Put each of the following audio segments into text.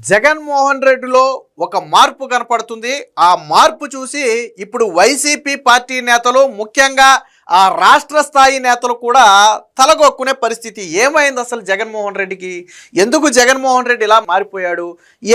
జగన్మోహన్ రెడ్డిలో ఒక మార్పు కనపడుతుంది. ఆ మార్పు చూసి ఇప్పుడు వైసీపీ పార్టీ నేతలు, ముఖ్యంగా ఆ రాష్ట్ర స్థాయి నేతలు కూడా తలగొక్కునే పరిస్థితి. ఏమైంది అసలు జగన్మోహన్ రెడ్డికి? ఎందుకు జగన్మోహన్ రెడ్డి ఇలా మారిపోయాడు?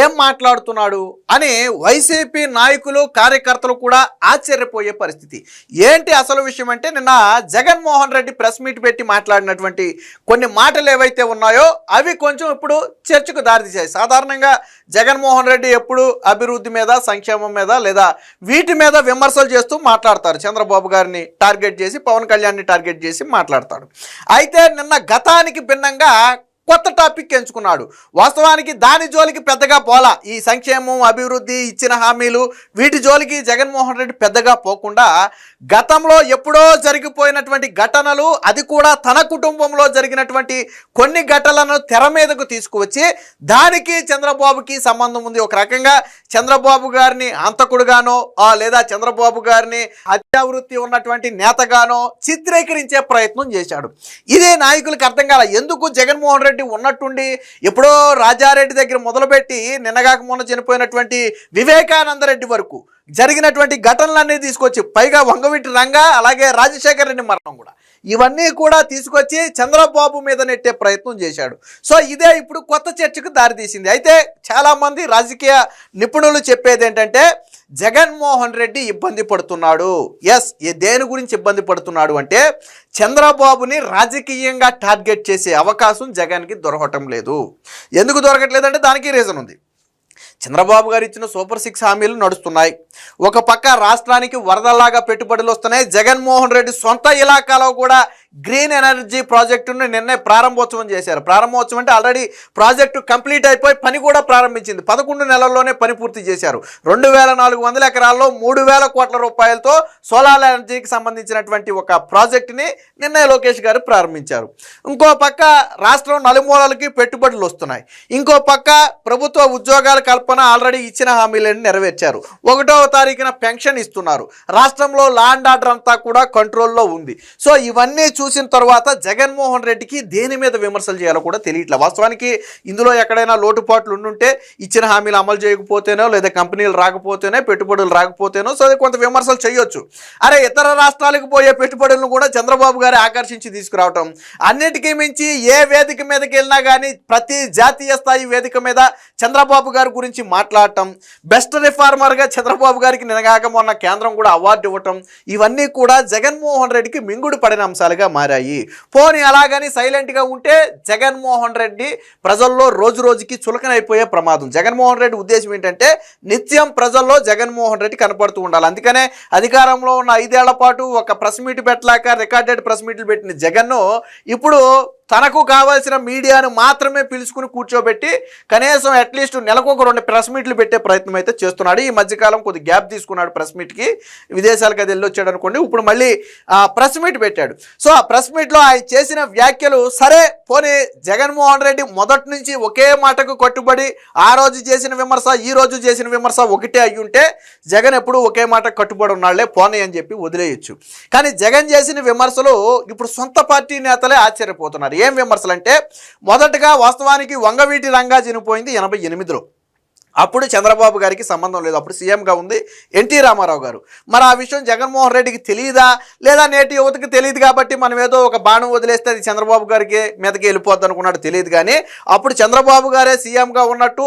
ఏం మాట్లాడుతున్నాడు అని వైసీపీ నాయకులు, కార్యకర్తలు కూడా ఆశ్చర్యపోయే పరిస్థితి. ఏంటి అసలు విషయం అంటే, నిన్న జగన్మోహన్ రెడ్డి ప్రెస్ మీట్ పెట్టి మాట్లాడినటువంటి కొన్ని మాటలు ఏవైతే ఉన్నాయో అవి కొంచెం ఇప్పుడు చర్చకు దారితీశాయి. సాధారణంగా జగన్మోహన్ రెడ్డి ఎప్పుడు అభివృద్ధి మీద, సంక్షేమం మీద లేదా వీటి మీద విమర్శలు చేస్తూ మాట్లాడతారు. చంద్రబాబు గారిని టార్గెట్ చేసి, పవన్ కళ్యాణ్ని టార్గెట్ చేసి మాట్లాడతాడు. అయితే నిన్న గతానికి భిన్నంగా కొత్త టాపిక్ ఎంచుకున్నాడు. వాస్తవానికి దాని జోలికి పెద్దగా పోలా. ఈ సంక్షేమం, అభివృద్ధి, ఇచ్చిన హామీలు వీటి జోలికి జగన్మోహన్ రెడ్డి పెద్దగా పోకుండా గతంలో ఎప్పుడో జరిగిపోయినటువంటి ఘటనలు, అది కూడా తన కుటుంబంలో జరిగినటువంటి కొన్ని ఘటనలను తెర మీదకు తీసుకువచ్చి దానికి చంద్రబాబుకి సంబంధం ఉంది. ఒక రకంగా చంద్రబాబు గారిని హంతకుడుగానో లేదా చంద్రబాబు గారిని హత్యావృత్తి ఉన్నటువంటి నేతగానో చిత్రీకరించే ప్రయత్నం చేశాడు. ఇదే నాయకులకు అర్థం కాల. ఎందుకు జగన్మోహన్ రెడ్డి ఉన్నట్టుండి ఎప్పుడో రాజారెడ్డి దగ్గర మొదలుపెట్టి నిన్నగాక మొన్న చనిపోయినటువంటి వివేకానందరెడ్డి వరకు జరిగినటువంటి ఘటనలన్నీ తీసుకొచ్చి, పైగా వంగవీటి రంగా అలాగే రాజశేఖర రెడ్డి మరణం కూడా, ఇవన్నీ కూడా తీసుకొచ్చి చంద్రబాబు మీద నెట్టే ప్రయత్నం చేశాడు. సో ఇదే ఇప్పుడు కొత్త చర్చకు దారితీసింది. అయితే చాలామంది రాజకీయ నిపుణులు చెప్పేది ఏంటంటే, జగన్మోహన్ రెడ్డి ఇబ్బంది పడుతున్నాడు. ఎస్, దేని గురించి ఇబ్బంది పడుతున్నాడు అంటే, చంద్రబాబుని రాజకీయంగా టార్గెట్ చేసే అవకాశం జగన్కి దొరకటం లేదు. ఎందుకు దొరకట్లేదంటే దానికి రీజన్ ఉంది. చంద్రబాబు గారు ఇచ్చిన సూపర్ 6 హామీలు నడుస్తున్నాయి. ఒక పక్క రాష్ట్రానికి వరదలాగా పెట్టుబడులు వస్తున్నాయి. జగన్మోహన్ రెడ్డి సొంత ఇలాకాలో కూడా గ్రీన్ ఎనర్జీ ప్రాజెక్టును నిన్నే ప్రారంభోత్సవం చేశారు. ప్రారంభోత్సవం అంటే ఆల్రెడీ ప్రాజెక్టు కంప్లీట్ అయిపోయి పని కూడా ప్రారంభించింది. 11 నెలల్లోనే పని పూర్తి చేశారు. 2400 ఎకరాల్లో 3000 కోట్ల రూపాయలతో సోలార్ ఎనర్జీకి సంబంధించినటువంటి ఒక ప్రాజెక్టుని నిన్నే లోకేష్ గారు ప్రారంభించారు. ఇంకో పక్క రాష్ట్రం నలుమూలలకి పెట్టుబడులు వస్తున్నాయి. ఇంకో పక్క ప్రభుత్వ ఉద్యోగాల కల్పన ఆల్రెడీ ఇచ్చిన హామీలను నెరవేర్చారు. 1వ తారీఖున పెన్షన్ ఇస్తున్నారు. రాష్ట్రంలో లా అండ్ ఆర్డర్ అంతా కూడా కంట్రోల్లో ఉంది. సో ఇవన్నీ చూసిన తర్వాత జగన్మోహన్ రెడ్డికి దేని మీద విమర్శలు చేయాలో కూడా తెలియట్లేదు. వాస్తవానికి ఇందులో ఎక్కడైనా లోటుపాట్లు ఉండుంటే, ఇచ్చిన హామీలు అమలు చేయకపోతేనో లేదా కంపెనీలు రాకపోతేనే, పెట్టుబడులు రాకపోతేనో సో అది కొంత విమర్శలు చేయొచ్చు. అరే, ఇతర రాష్ట్రాలకు పోయే పెట్టుబడులను కూడా చంద్రబాబు గారు ఆకర్షించి తీసుకురావటం, అన్నిటికీ మించి ఏ వేదిక మీదకి వెళ్ళినా కానీ ప్రతి జాతీయ స్థాయి వేదిక మీద చంద్రబాబు గారి గురించి మాట్లాడటం, బెస్ట్ రిఫార్మర్గా చంద్రబాబు గారికి నినగాక మొన్న కేంద్రం కూడా అవార్డు ఇవ్వటం, ఇవన్నీ కూడా జగన్మోహన్ రెడ్డికి మింగుడు పడిన అంశాలుగా మారాయి. పోనీ అలాగని సైలెంట్గా ఉంటే జగన్మోహన్ రెడ్డి ప్రజల్లో రోజు రోజుకి చులకనైపోయే ప్రమాదం. జగన్మోహన్ రెడ్డి ఉద్దేశం ఏంటంటే, నిత్యం ప్రజల్లో జగన్మోహన్ రెడ్డి కనపడుతూ ఉండాలి. అందుకనే అధికారంలో ఉన్న 5 ఏళ్ల పాటు ఒక ప్రెస్ మీట్ పెట్టలేక రికార్డెడ్ ప్రెస్ మీట్లు పెట్టిన జగన్ను ఇప్పుడు తనకు కావాల్సిన మీడియాను మాత్రమే పిలుచుకుని కూర్చోబెట్టి కనీసం అట్లీస్ట్ నెలకు ఒక 2 ప్రెస్ మీట్లు పెట్టే ప్రయత్నం అయితే చేస్తున్నాడు. ఈ మధ్యకాలం కొద్ది గ్యాప్ తీసుకున్నాడు ప్రెస్ మీట్కి, విదేశాలకు అది వెళ్ళొచ్చాడు అనుకోండి. ఇప్పుడు మళ్ళీ ప్రెస్ మీట్ పెట్టాడు. సో ఆ ప్రెస్ మీట్లో ఆయన చేసిన వ్యాఖ్యలు సరే, పోనీ జగన్మోహన్ రెడ్డి మొదటి నుంచి ఒకే మాటకు కట్టుబడి ఆ రోజు చేసిన విమర్శ, ఈ రోజు చేసిన విమర్శ ఒకటే అయ్యి ఉంటే జగన్ ఎప్పుడు ఒకే మాట కట్టుబడి ఉన్నాళ్లే పోనీ అని చెప్పి వదిలేయచ్చు. కానీ జగన్ చేసిన విమర్శలు ఇప్పుడు సొంత పార్టీ నేతలే ఆశ్చర్యపోతున్నారు. ఏం విమర్శలు అంటే, మొదటగా వాస్తవానికి వంగవీటి రంగా చనిపోయింది 88లో. అప్పుడు చంద్రబాబు గారికి సంబంధం లేదు. అప్పుడు సీఎంగా ఉంది ఎన్టీ రామారావు గారు. మరి ఆ విషయం జగన్మోహన్ రెడ్డికి తెలియదా, లేదా నేటి యువతకి తెలియదు కాబట్టి మనం ఏదో ఒక బాణం వదిలేస్తే అది చంద్రబాబు గారికి మీదకి వెళ్ళిపోద్ది అనుకున్నాడు, తెలియదు. కానీ అప్పుడు చంద్రబాబు గారే సీఎంగా ఉన్నట్టు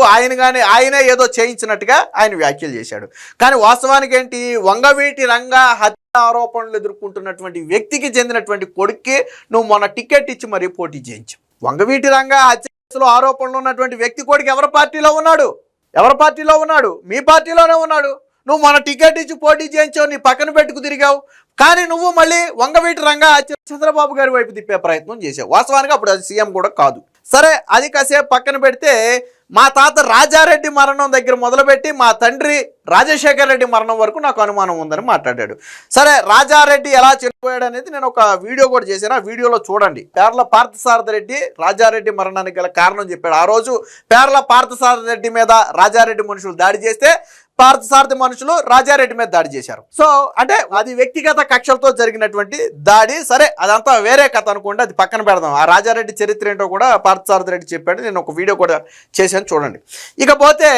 ఆయనే ఏదో చేయించినట్టుగా ఆయన వ్యాఖ్యలు చేశాడు. కానీ వాస్తవానికి ఏంటి, వంగవీటి రంగా ఆరోపణలు ఎదుర్కొంటున్నటువంటి వ్యక్తికి చెందినటువంటి కొడుక్కి నువ్వు మొన్న టికెట్ ఇచ్చి మరీ పోటీ చేయించు. వంగవీటి రంగా హత్యలో ఆరోపణలు ఉన్నటువంటి వ్యక్తి కొడుకు ఎవరి పార్టీలో ఉన్నాడు? మీ పార్టీలోనే ఉన్నాడు. నువ్వు మన టికెట్ ఇచ్చి పోటీ చేయించావు, నీ పక్కన పెట్టుకు తిరిగావు. కానీ నువ్వు మళ్ళీ వంగవీటి రంగా చంద్రబాబు గారి వైపు తిప్పే ప్రయత్నం చేసావు. వాస్తవానికి అప్పుడు అది సీఎం కూడా కాదు. సరే, అది కాసేపు పక్కన పెడితే, మా తాత రాజారెడ్డి మరణం దగ్గర మొదలుపెట్టి మా తండ్రి రాజశేఖర రెడ్డి మరణం వరకు నాకు అనుమానం ఉందని మాట్లాడాడు. సరే, రాజారెడ్డి ఎలా చనిపోయాడు అనేది నేను ఒక వీడియో కూడా చేశాను. ఆ వీడియోలో చూడండి. పేర్ల పార్థసారథి రెడ్డి రాజారెడ్డి మరణానికి గల కారణం చెప్పాడు. ఆ రోజు పేర్ల పార్థసారథి రెడ్డి మీద రాజారెడ్డి మనుషులు దాడి చేస్తే పార్థసారథి మనుషులు రాజారెడ్డి మీద దాడి చేశారు. సో అంటే అది వ్యక్తిగత కక్షలతో జరిగినటువంటి దాడి. సరే అదంతా వేరే కథ అనుకోండి, అది పక్కన పెడదాం. ఆ రాజారెడ్డి చరిత్ర ఏంటో కూడా పార్థసారథి రెడ్డి చెప్పాడు, నేను ఒక వీడియో కూడా చేశాను చూడండి. ఇకపోతే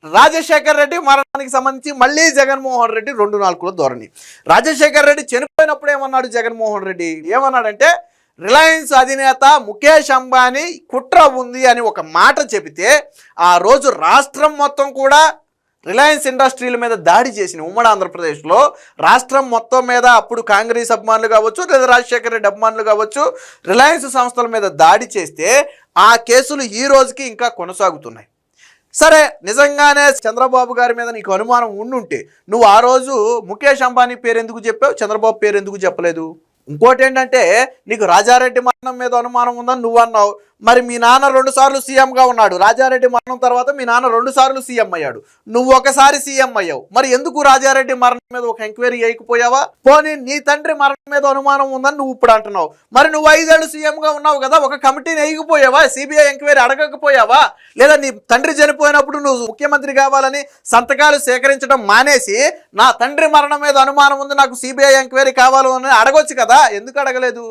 రాజశేఖర్ రెడ్డి మరణానికి సంబంధించి మళ్ళీ జగన్మోహన్ రెడ్డి 2 నాలుగుల ధోరణి. రాజశేఖర్ రెడ్డి చనిపోయినప్పుడు ఏమన్నాడు జగన్మోహన్ రెడ్డి? ఏమన్నాడంటే రిలయన్స్ అధినేత ముఖేష్ అంబానీ కుట్ర ఉంది అని ఒక మాట చెబితే ఆ రోజు రాష్ట్రం మొత్తం కూడా రిలయన్స్ ఇండస్ట్రీల మీద దాడి చేసిన ఉమ్మడి ఆంధ్రప్రదేశ్లో రాష్ట్రం మొత్తం మీద అప్పుడు కాంగ్రెస్ అభిమానులు కావచ్చు లేదా రాజశేఖర రెడ్డి అభిమానులు కావచ్చు రిలయన్స్ సంస్థల మీద దాడి చేస్తే ఆ కేసులు ఈ రోజుకి ఇంకా కొనసాగుతున్నాయి. సరే నిజంగానే చంద్రబాబు గారి మీద నీకు అనుమానం ఉండుంటే నువ్వు ఆ రోజు ముఖేష్ అంబానీ పేరు ఎందుకు చెప్పావు, చంద్రబాబు పేరు ఎందుకు చెప్పలేదు? ఇంకోటి ఏంటంటే నీకు రాజారెడ్డి మరణం మీద అనుమానం ఉందని నువ్వు అన్నావు. మరి మీ నాన్న 2 సార్లు సీఎంగా ఉన్నాడు. రాజారెడ్డి మరణం తర్వాత మీ నాన్న 2 సార్లు సీఎం అయ్యాడు, నువ్వు ఒకసారి సీఎం అయ్యావు. మరి ఎందుకు రాజారెడ్డి మరణం మీద ఒక ఎంక్వైరీ చేయకపోయావా? పోనీ నీ తండ్రి మరణం మీద అనుమానం ఉందని నువ్వు ఇప్పుడు అంటున్నావు. మరి నువ్వు 5 ఏళ్ళు సీఎంగా ఉన్నావు కదా, ఒక కమిటీని వేయకపోయావా? CBI enquiry అడగకపోయావా? లేదా నీ తండ్రి చనిపోయినప్పుడు నువ్వు ముఖ్యమంత్రి కావాలని సంతకాలు సేకరించడం మానేసి నా తండ్రి మరణం మీద అనుమానం ఉంది, నాకు సిబిఐ ఎంక్వైరీ కావాలి అని అడగొచ్చు కదా, ఎందుకు అడగలేదు?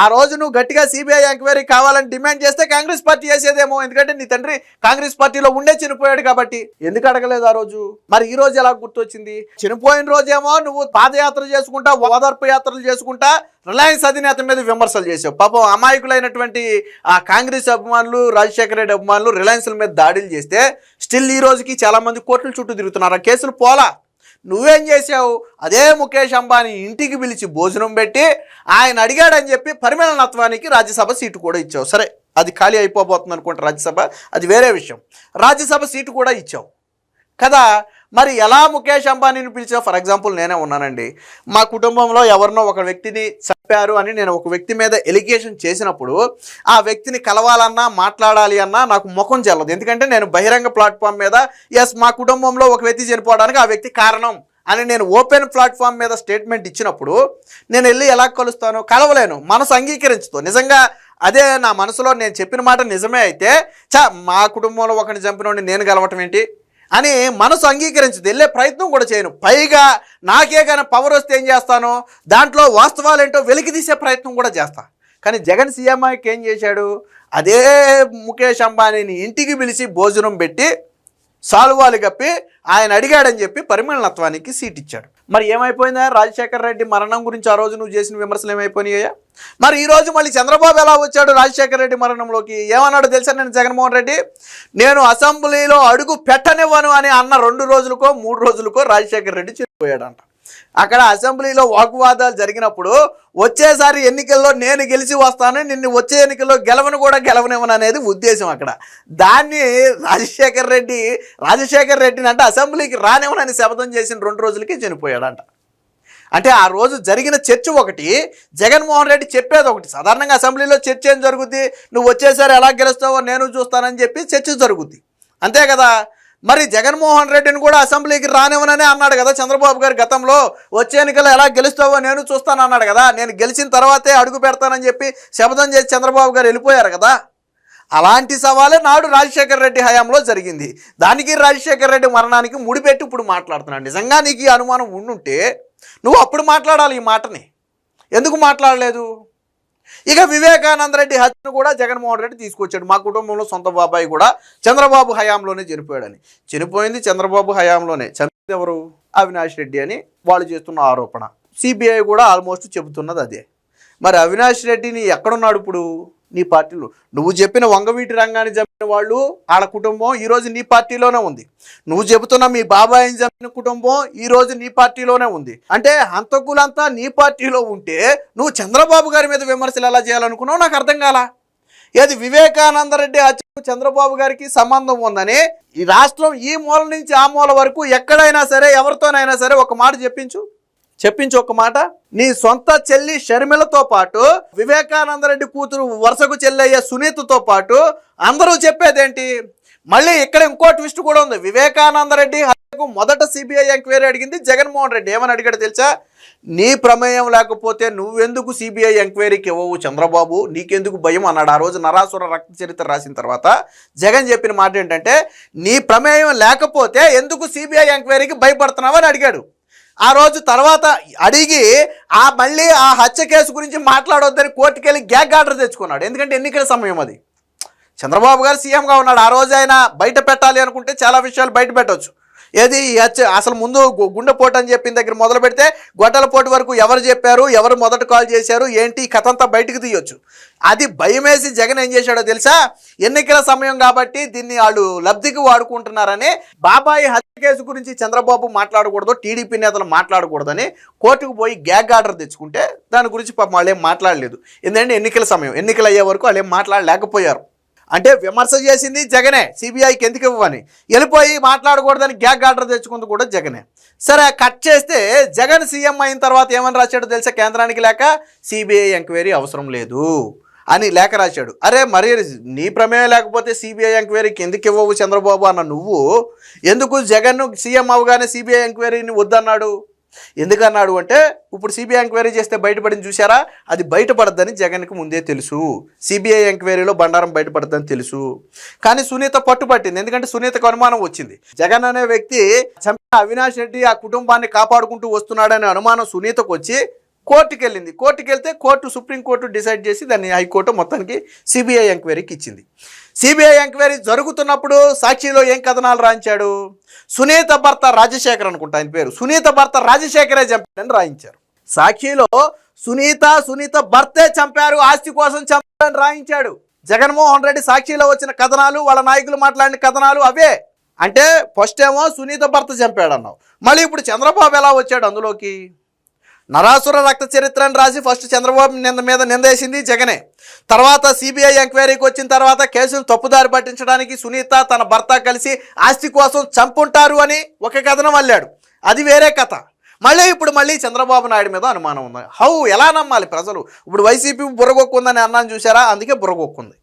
ఆ రోజు నువ్వు గట్టిగా సిబిఐ ఎంక్వైరీ కావాలని డిమాండ్ చేస్తే కాంగ్రెస్ పార్టీ చేసేదేమో, ఎందుకంటే నీ తండ్రి కాంగ్రెస్ పార్టీలో ఉండే చనిపోయాడు కాబట్టి. ఎందుకు అడగలేదు ఆ రోజు? మరి ఈ రోజు ఎలా గుర్తొచ్చింది? చనిపోయిన రోజేమో నువ్వు పాదయాత్ర చేసుకుంటా, ఓదార్పు యాత్రలు చేసుకుంటా రిలయన్స్ అధినేత మీద విమర్శలు చేసావు. పాపం అమాయకులైనటువంటి ఆ కాంగ్రెస్ అభిమానులు రాజశేఖర రెడ్డి అభిమానులు రిలయన్స్ల మీద దాడులు చేస్తే స్టిల్ ఈ రోజుకి చాలా మంది కోర్టుల చుట్టూ తిరుగుతున్నారు, ఆ కేసులు పోలా. నువ్వేం చేసావు? అదే ముఖేష్ అంబానీ ఇంటికి పిలిచి భోజనం పెట్టి ఆయన అడిగాడని చెప్పి పరిమళ నత్వానికి రాజ్యసభ సీటు కూడా ఇచ్చావు. సరే అది ఖాళీ అయిపోబోతుంది అనుకుంటా రాజ్యసభ, అది వేరే విషయం. రాజ్యసభ సీటు కూడా ఇచ్చావు కదా. మరి ఎలా ముఖేష్ అంబానీని పిలిచావు? ఫర్ ఎగ్జాంపుల్ నేనే ఉన్నానండి, మా కుటుంబంలో ఎవరినో ఒక వ్యక్తిని చంపారు అని నేను ఒక వ్యక్తి మీద ఎలిగేషన్ చేసినప్పుడు ఆ వ్యక్తిని కలవాలన్నా మాట్లాడాలి అన్నా నాకు ముఖం చెల్లదు. ఎందుకంటే నేను బహిరంగ ప్లాట్ఫామ్ మీద ఎస్ మా కుటుంబంలో ఒక వ్యక్తి చనిపోవడానికి ఆ వ్యక్తి కారణం అని నేను ఓపెన్ ప్లాట్ఫామ్ మీద స్టేట్మెంట్ ఇచ్చినప్పుడు నేను వెళ్ళి ఎలా కలుస్తాను? కలవలేను, మనసు అంగీకరించుతో. నిజంగా అదే నా మనసులో నేను చెప్పిన మాట నిజమే అయితే మా కుటుంబంలో ఒకరిని చంపినోడిని నేను కలవటం ఏంటి అని మనసు అంగీకరించదు, వెళ్ళే ప్రయత్నం కూడా చేయను. పైగా నాకే కానీ పవర్ వస్తే ఏం చేస్తాను, దాంట్లో వాస్తవాలేంటో వెలికి తీసే ప్రయత్నం కూడా చేస్తా. కానీ జగన్ సీఎంఐకి ఏం చేశాడు? అదే ముఖేష్ అంబానీని ఇంటికి పిలిచి భోజనం పెట్టి సాల్వాలు కప్పి ఆయన అడిగాడని చెప్పి పరిమళ నత్వానికి సీట్ ఇచ్చాడు. మరి ఏమైపోయిందా? రాజశేఖర రెడ్డి మరణం గురించి ఆ రోజు నువ్వు చేసిన విమర్శలు ఏమైపోయినాయా? మరి ఈరోజు మళ్ళీ చంద్రబాబు ఎలా వచ్చాడు రాజశేఖర రెడ్డి మరణంలోకి? ఏమన్నాడు తెలుసా? నేను జగన్మోహన్ రెడ్డి నేను అసెంబ్లీలో అడుగు పెట్టనివ్వను అని అన్న 2 రోజులకో 3 రోజులకో రాజశేఖర రెడ్డి చనిపోయాడంట. అక్కడ అసెంబ్లీలో వాగ్వాదాలు జరిగినప్పుడు వచ్చేసారి ఎన్నికల్లో నేను గెలిచి వస్తాను, నిన్ను వచ్చే ఎన్నికల్లో గెలవనివ్వను అనేది ఉద్దేశం అక్కడ. దాన్ని రాజశేఖర రెడ్డిని అంటే అసెంబ్లీకి రానివ్వనని శపథం చేసిన 2 రోజులకి చనిపోయాడంట. అంటే ఆ రోజు జరిగిన చర్చ ఒకటి, జగన్మోహన్ రెడ్డి చెప్పేది ఒకటి. సాధారణంగా అసెంబ్లీలో చర్చ ఏం జరుగుద్ది? నువ్వు వచ్చేసారి ఎలా గెలుస్తావో నేను చూస్తానని చెప్పి చర్చ జరుగుద్ది, అంతే కదా. మరి జగన్మోహన్ రెడ్డిని కూడా అసెంబ్లీకి రానివ్వననే అన్నాడు కదా చంద్రబాబు గారు గతంలో. వచ్చే ఎన్నికల్లో ఎలా గెలుస్తావో నేను చూస్తాను అన్నాడు కదా. నేను గెలిచిన తర్వాతే అడుగు పెడతానని చెప్పి శపథం చేసి చంద్రబాబు గారు వెళ్ళిపోయారు కదా. అలాంటి సవాలే నాడు రాజశేఖర రెడ్డి హయాంలో జరిగింది. దానికి రాజశేఖర రెడ్డి మరణానికి ముడిపెట్టి ఇప్పుడు మాట్లాడుతున్నాడు. నిజంగా నీకు ఈ అనుమానం ఉండుంటే నువ్వు అప్పుడు మాట్లాడాలి ఈ మాటని, ఎందుకు మాట్లాడలేదు? ఇక వివేకానంద రెడ్డి హత్యను కూడా జగన్మోహన్ రెడ్డి తీసుకొచ్చాడు. మా కుటుంబంలో సొంత బాబాయి కూడా చంద్రబాబు హయాంలోనే చనిపోయాడని. చనిపోయింది చంద్రబాబు హయాంలోనే, చంపినది ఎవరు? అవినాష్ రెడ్డి అని వాళ్ళు చేస్తున్న ఆరోపణ. సిబిఐ కూడా ఆల్మోస్ట్ చెబుతున్నది అదే. మరి అవినాష్ రెడ్డిని ఎక్కడున్నాడు ఇప్పుడు? నీ పార్టీలో. నువ్వు చెప్పిన వంగవీటి రంగాన్ని చంపిన వాళ్ళు వాళ్ళ కుటుంబం ఈరోజు నీ పార్టీలోనే ఉంది. నువ్వు చెబుతున్న మీ బాబాయిని చంపిన కుటుంబం ఈరోజు నీ పార్టీలోనే ఉంది. అంటే హంతకులంతా నీ పార్టీలో ఉంటే నువ్వు చంద్రబాబు గారి మీద విమర్శలు ఎలా చేయాలనుకున్నావు నాకు అర్థం కాలా. ఏది వివేకానంద రెడ్డి హత్యకు చంద్రబాబు గారికి సంబంధం ఉందని ఈ రాష్ట్రం ఈ మూల నుంచి ఆ మూల వరకు ఎక్కడైనా సరే ఎవరితోనైనా సరే ఒక మాట చెప్పించు ఒక మాట. నీ సొంత చెల్లి షర్మిలతో పాటు వివేకానంద రెడ్డి కూతురు వరుసకు చెల్లయ్య సునీతతో పాటు అందరూ చెప్పేదేంటి? మళ్ళీ ఇక్కడ ఇంకో ట్విస్ట్ కూడా ఉంది. వివేకానంద రెడ్డి మొదట సిబిఐ ఎంక్వైరీ అడిగింది జగన్మోహన్ రెడ్డి. ఏమని అడిగాడు తెలుసా? నీ ప్రమేయం లేకపోతే నువ్వెందుకు సిబిఐ ఎంక్వైరీకి ఇవ్వవు చంద్రబాబు, నీకెందుకు భయం అన్నాడు. ఆ రోజు నరాసుర రక్త చరిత్ర రాసిన తర్వాత జగన్ చెప్పిన మాట ఏంటంటే, నీ ప్రమేయం లేకపోతే ఎందుకు సిబిఐ ఎంక్వైరీకి భయపడుతున్నావు అని అడిగాడు. ఆ రోజు తర్వాత అడిగి మళ్ళీ ఆ హత్య కేసు గురించి మాట్లాడొద్దని కోర్టుకెళ్ళి గ్యాగ్ ఆర్డర్ తెచ్చుకున్నాడు. ఎందుకంటే ఎన్నికల సమయం అది. చంద్రబాబు గారు సీఎంగా ఉన్నాడు. ఆ రోజు ఆయన బయట పెట్టాలి అనుకుంటే చాలా విషయాలు బయట పెట్టవచ్చు. ఏది అసలు ముందు గుండెపోటు అని చెప్పిన దగ్గర మొదలు పెడితే గొడ్డలపోటు వరకు ఎవరు చెప్పారు, ఎవరు మొదట కాల్ చేశారు, ఏంటి ఈ కథ అంతా బయటకు తీయొచ్చు. అది భయమేసి జగన్ ఏం చేశాడో తెలుసా? ఎన్నికల సమయం కాబట్టి దీన్ని వాళ్ళు లబ్ధికి వాడుకుంటున్నారని బాబాయి హత్య కేసు గురించి చంద్రబాబు మాట్లాడకూడదు, టీడీపీ నేతలు మాట్లాడకూడదని కోర్టుకు పోయి గ్యాగ్ ఆర్డర్ తెచ్చుకుంటే దాని గురించి పాపం వాళ్ళు ఏం మాట్లాడలేదు. ఎందుకంటే ఎన్నికల సమయం, ఎన్నికలు అయ్యే వరకు వాళ్ళు ఏం మాట్లాడలేకపోయారు. అంటే విమర్శ చేసింది జగనే, సిబిఐకి ఎందుకు ఇవ్వని, వెళ్ళిపోయి మాట్లాడకూడదని గ్యాగ్ ఆర్డర్ తెచ్చుకుంది కూడా జగనే. సరే, కట్ చేస్తే జగన్ సీఎం అయిన తర్వాత ఏమని రాశాడో తెలుసా? కేంద్రానికి లేక సిబిఐ ఎంక్వైరీ అవసరం లేదు అని లేఖ రాశాడు. అరే మరి నీ ప్రమేయం లేకపోతే సిబిఐ ఎంక్వైరీకి ఎందుకు ఇవ్వవు చంద్రబాబు అన్న నువ్వు ఎందుకు జగన్ సీఎం అవగానే సిబిఐ ఎంక్వైరీని వద్దన్నాడు? ఎందుకన్నాడు అంటే, ఇప్పుడు సిబిఐ ఎంక్వైరీ చేస్తే బయటపడింది చూసారా, అది బయటపడద్దని జగన్కి ముందే తెలుసు. సిబిఐ ఎంక్వైరీలో బండారం బయటపడద్దని తెలుసు. కానీ సునీత పట్టుపట్టింది. ఎందుకంటే సునీతకు అనుమానం వచ్చింది. జగన్ అనే వ్యక్తి చంపిన అవినాష్ రెడ్డి ఆ కుటుంబాన్ని కాపాడుకుంటూ వస్తున్నాడనే అనుమానం సునీతకు వచ్చి కోర్టుకి వెళ్ళింది. కోర్టుకి వెళ్తే సుప్రీంకోర్టు డిసైడ్ చేసి దాన్ని హైకోర్టు మొత్తానికి సిబిఐ ఎంక్వైరీకి ఇచ్చింది. సిబిఐ ఎంక్వైరీ జరుగుతున్నప్పుడు సాక్షిలో ఏం కథనాలు రాయించాడు? సునీత భర్త రాజశేఖర్ అనుకుంటా ఆయన పేరు, సునీత భర్త రాజశేఖరే చంపాడని రాయించారు. సాక్షిలో సునీత భర్తే చంపారు, ఆస్తి కోసం చంపారని రాయించాడు. జగన్మోహన్ రెడ్డి సాక్షిలో వచ్చిన కథనాలు, వాళ్ళ నాయకులు మాట్లాడిన కథనాలు అవే. అంటే ఫస్ట్ ఏమో సునీత భర్త చంపాడు అన్నావు, మళ్ళీ ఇప్పుడు చంద్రబాబు ఎలా వచ్చాడు అందులోకి? నరాసుర రక్త చరిత్రను రాసి ఫస్ట్ చంద్రబాబు మీద నిందేసింది జగనే. తర్వాత సిబిఐ ఎంక్వైరీకి వచ్చిన తర్వాత కేసును తప్పుదారి పట్టించడానికి సునీత తన భర్త కలిసి ఆస్తి కోసం చంపుంటారు అని ఒక కథనం అల్లాడు. అది వేరే కథ. మళ్ళీ చంద్రబాబు నాయుడు మీద అనుమానం ఉంది. ఎలా నమ్మాలి ప్రజలు? ఇప్పుడు వైసీపీ బుర్రగొక్కుందని అన్నాను చూసారా, అందుకే బుర్రగొక్కుంది.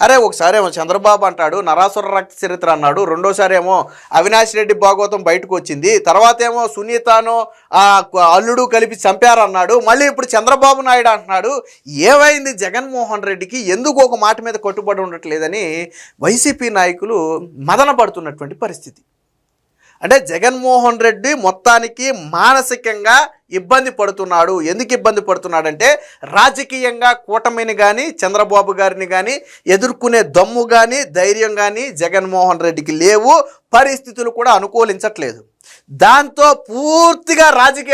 అరే ఒకసారి ఏమో చంద్రబాబు అంటాడు నరాసుర రక్త చరిత్ర అన్నాడు, రెండోసారి ఏమో అవినాష్ రెడ్డి భాగవతం బయటకు వచ్చింది, తర్వాత ఏమో సునీతను అల్లుడు కలిపి చంపారన్నాడు, మళ్ళీ ఇప్పుడు చంద్రబాబు నాయుడు అంటున్నాడు. ఏమైంది జగన్మోహన్ రెడ్డికి? ఎందుకు ఒక మాట మీద కట్టుబడి ఉండట్లేదని వైసీపీ నాయకులు మదన పడుతున్నటువంటి పరిస్థితి. అంటే జగన్మోహన్ రెడ్డి మొత్తానికి మానసికంగా ఇబ్బంది పడుతున్నాడు. ఎందుకు ఇబ్బంది పడుతున్నాడంటే, రాజకీయంగా కూటమిని కానీ చంద్రబాబు గారిని కానీ ఎదుర్కొనే దమ్ము కానీ ధైర్యం కానీ జగన్మోహన్ రెడ్డికి లేవు. పరిస్థితులు కూడా అనుకూలించట్లేదు. దాంతో పూర్తిగా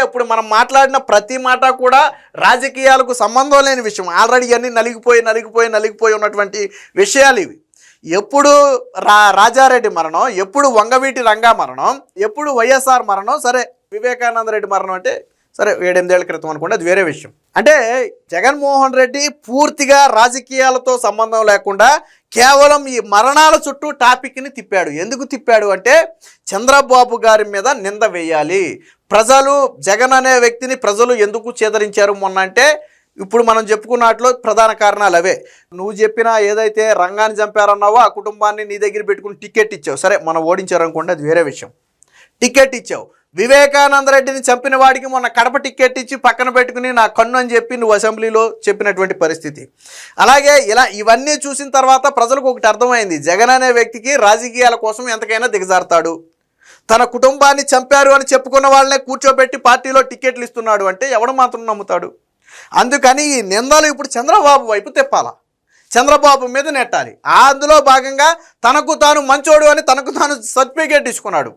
ఇప్పుడు మనం మాట్లాడిన ప్రతి మాట కూడా రాజకీయాలకు సంబంధం లేని విషయం. ఆల్రెడీ అన్నీ నలిగిపోయి ఉన్నటువంటి విషయాలు ఇవి. ఎప్పుడు రాజారెడ్డి మరణం, ఎప్పుడు వంగవీటి రంగా మరణం, ఎప్పుడు వైఎస్ఆర్ మరణం, సరే వివేకానంద రెడ్డి మరణం అంటే సరే 7-8 ఏళ్ల క్రితం అనుకోండి, అది వేరే విషయం. అంటే జగన్మోహన్ రెడ్డి పూర్తిగా రాజకీయాలతో సంబంధం లేకుండా కేవలం ఈ మరణాల చుట్టూ టాపిక్ని తిప్పాడు. ఎందుకు తిప్పాడు అంటే, చంద్రబాబు గారి మీద నింద వేయాలి. ప్రజలు జగన్ అనే వ్యక్తిని ప్రజలు ఎందుకు చేదరించారు మొన్న అంటే, ఇప్పుడు మనం చెప్పుకున్నట్లు ప్రధాన కారణాలు అవే. నువ్వు చెప్పిన ఏదైతే రంగాన్ని చంపారన్నావో ఆ కుటుంబాన్ని నీ దగ్గర పెట్టుకుని టికెట్ ఇచ్చావు. సరే మనం ఓడించారనుకోండి, అది వేరే విషయం. టికెట్ ఇచ్చావు. వివేకానంద రెడ్డిని చంపిన వాడికి మొన్న కడప టికెట్ ఇచ్చి పక్కన పెట్టుకుని నా కన్ను అని చెప్పి నువ్వు అసెంబ్లీలో చెప్పినటువంటి పరిస్థితి. అలాగే ఇవన్నీ చూసిన తర్వాత ప్రజలకు ఒకటి అర్థమైంది, జగన్ అనే వ్యక్తికి రాజకీయాల కోసం ఎంతకైనా దిగజారుతాడు. తన కుటుంబాన్ని చంపారు అని చెప్పుకున్న వాళ్ళనే కూర్చోబెట్టి పార్టీలో టికెట్లు ఇస్తున్నాడు అంటే ఎవడు మాత్రం నమ్ముతాడు? అందుకని ఈ నిందలు ఇప్పుడు చంద్రబాబు వైపు తిప్పాలా, చంద్రబాబు మీద నెట్టాలి. అందులో భాగంగా తనకు తాను మంచోడు అని తనకు తాను సర్టిఫికేట్ ఇచ్చుకున్నాడు.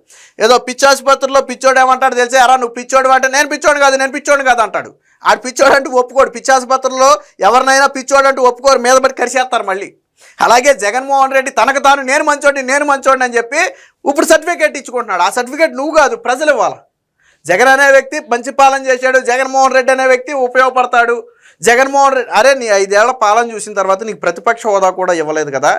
ఏదో పిచ్చాసుపత్రిలో పిచ్చోడు ఏమంటాడు తెలిసే, అరా నువ్వు పిచ్చోడు అంటే నేను పిచ్చోడు కాదు అంటాడు. ఆడు పిచ్చోడు అంటూ ఒప్పుకోడు. పిచ్చాసుపత్రిలో ఎవరినైనా పిచ్చోడు అంటూ ఒప్పుకోరు, మీద పడి కరిచేస్తారు మళ్ళీ. అలాగే జగన్మోహన్ రెడ్డి తనకు తాను నేను మంచోడిని అని చెప్పి ఇప్పుడు సర్టిఫికేట్ ఇచ్చుకుంటున్నాడు. ఆ సర్టిఫికేట్ నువ్వు కాదు, ప్రజలు ఇవ్వాలి. జగన్ అనే వ్యక్తి మంచి పాలన చేశాడు, జగన్మోహన్ రెడ్డి అనే వ్యక్తి ఉపయోగపడతాడు. జగన్మోహన్ రెడ్డి అరే నీ 5 ఏళ్ల పాలన చూసిన తర్వాత నీకు ప్రతిపక్ష హోదా కూడా ఇవ్వలేదు కదా,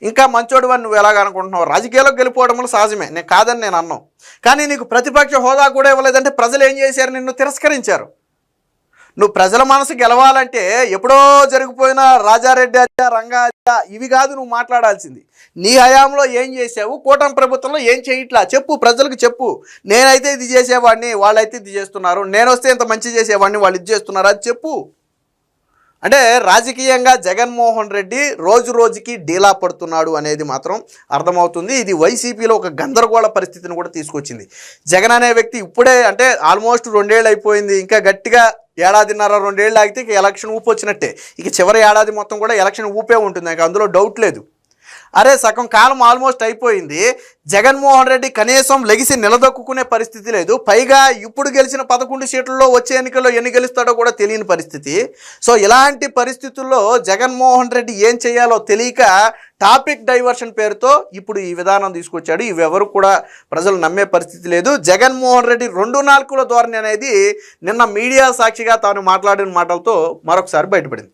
ఇంకా మంచోడు అని నువ్వు ఎలాగనుకుంటున్నావు? రాజకీయాల్లోకి వెళ్ళిపోవడం సహజమే, నేను కాదని నేను అన్నాను, కానీ నీకు ప్రతిపక్ష హోదా కూడా ఇవ్వలేదంటే ప్రజలు ఏం చేశారు? నిన్ను తిరస్కరించారు. నువ్వు ప్రజల మనసు గెలవాలంటే ఎప్పుడో జరిగిపోయిన రాజారెడ్డి హత్య, రంగా హత్య ఇవి కాదు నువ్వు మాట్లాడాల్సింది. నీ హయాంలో ఏం చేసావు, కూటమి ప్రభుత్వంలో ఏం చేయట్లా చెప్పు, ప్రజలకు చెప్పు. నేనైతే ఇది చేసేవాడిని, వాళ్ళైతే ఇది చేస్తున్నారు, నేను వస్తే ఇంత మంచి చేసేవాడిని, వాళ్ళు ఇది చేస్తున్నారు, అది చెప్పు. అంటే రాజకీయంగా జగన్మోహన్ రెడ్డి రోజు రోజుకి డీలా పడుతున్నాడు అనేది మాత్రం అర్థమవుతుంది. ఇది వైసీపీలో ఒక గందరగోళ పరిస్థితిని కూడా తీసుకొచ్చింది. జగన్ అనే వ్యక్తి ఇప్పుడే అంటే ఆల్మోస్ట్ 2 ఏళ్ళు అయిపోయింది, ఇంకా గట్టిగా 1.5-2 ఏళ్ళు ఆగితే ఇక ఎలక్షన్ ఊపు వచ్చినట్టే. ఇక చివరి ఏడాది మొత్తం కూడా ఎలక్షన్ ఊపే ఉంటుంది, ఇక అందులో డౌట్ లేదు. అరే సగం కాలం ఆల్మోస్ట్ అయిపోయింది, జగన్మోహన్ రెడ్డి కనీసం లెగిసి నిలదొక్కునే పరిస్థితి లేదు. పైగా ఇప్పుడు గెలిచిన 11 సీట్లలో వచ్చే ఎన్నికల్లో ఎన్ని గెలుస్తాడో కూడా తెలియని పరిస్థితి. సో ఇలాంటి పరిస్థితుల్లో జగన్మోహన్ రెడ్డి ఏం చేయాలో తెలియక టాపిక్ డైవర్షన్ పేరుతో ఇప్పుడు ఈ విధానం తీసుకొచ్చాడు. ఇవెవరు కూడా ప్రజలు నమ్మే పరిస్థితి లేదు. జగన్మోహన్ రెడ్డి 2 నాలుకల ధోరణి అనేది నిన్న మీడియా సాక్షిగా తాను మాట్లాడిన మాటలతో మరొకసారి బయటపడింది.